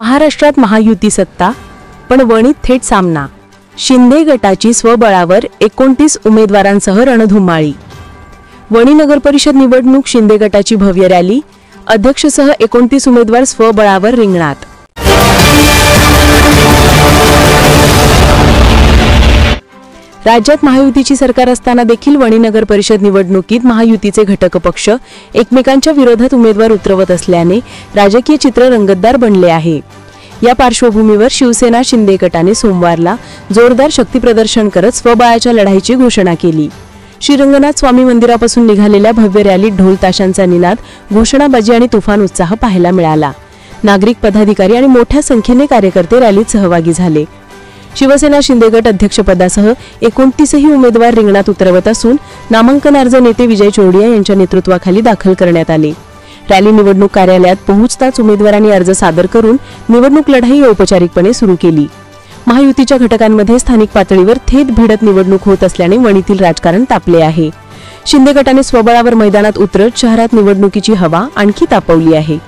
महाराष्ट्रात महायुती सत्ता, पण वणीत थेट सामना. शिंदे गटाची स्वबळावर 29 उमेदवारांसह रणधुमाळी. वणी नगर परिषद निवडणूक शिंदे गटाची भव्य रॅली, अध्यक्षसह 29 उमेदवार स्वबळावर रिंगणात. राज्यात महायुतीची सरकार असताना देखील वणी नगर परिषद निवडणुकीत महायुतीचे घटक पक्ष एकमेकांच्या विरोधात उमेदवार उतरवत असल्याने राजकीय चित्र रंगतदार बनले आहे. या पार्श्वभूमीवर शिवसेना शिंदे गटाने सोमवारला जोरदार शक्तीप्रदर्शन करत स्वबळाच्या लढाईची घोषणा केली. श्रीरंगनाथ स्वामी मंदिरापासून निघालेल्या भव्य रॅलीत ढोल ताशांचा निनाद, घोषणाबाजी आणि तुफान उत्साह पाहायला मिळाला. नागरिक, पदाधिकारी आणि मोठ्या संख्येने कार्यकर्ते रॅलीत सहभागी झाले. शिवसेना शिंदे गट अध्यक्षपदासह 29ही उमेदवार रिंगणात उतरवत असून नामांकन अर्ज नेते विजय चोरडिया यांच्या नेतृत्वाखाली दाखल करण्यात आले. रॅली निवडणूक कार्यालयात पोहोचताच उमेदवारांनी अर्ज सादर करून निवडणूक लढाई औपचारिकपणे सुरू केली. महायुतीच्या घटकांमध्ये स्थानिक पातळीवर थेट भिडत निवडणूक होत असल्याने वणीतील राजकारण तापले आहे. शिंदे गटाने स्वबळावर मैदानात उतरत शहरात निवडणुकीची हवा आणखी तापवली आहे.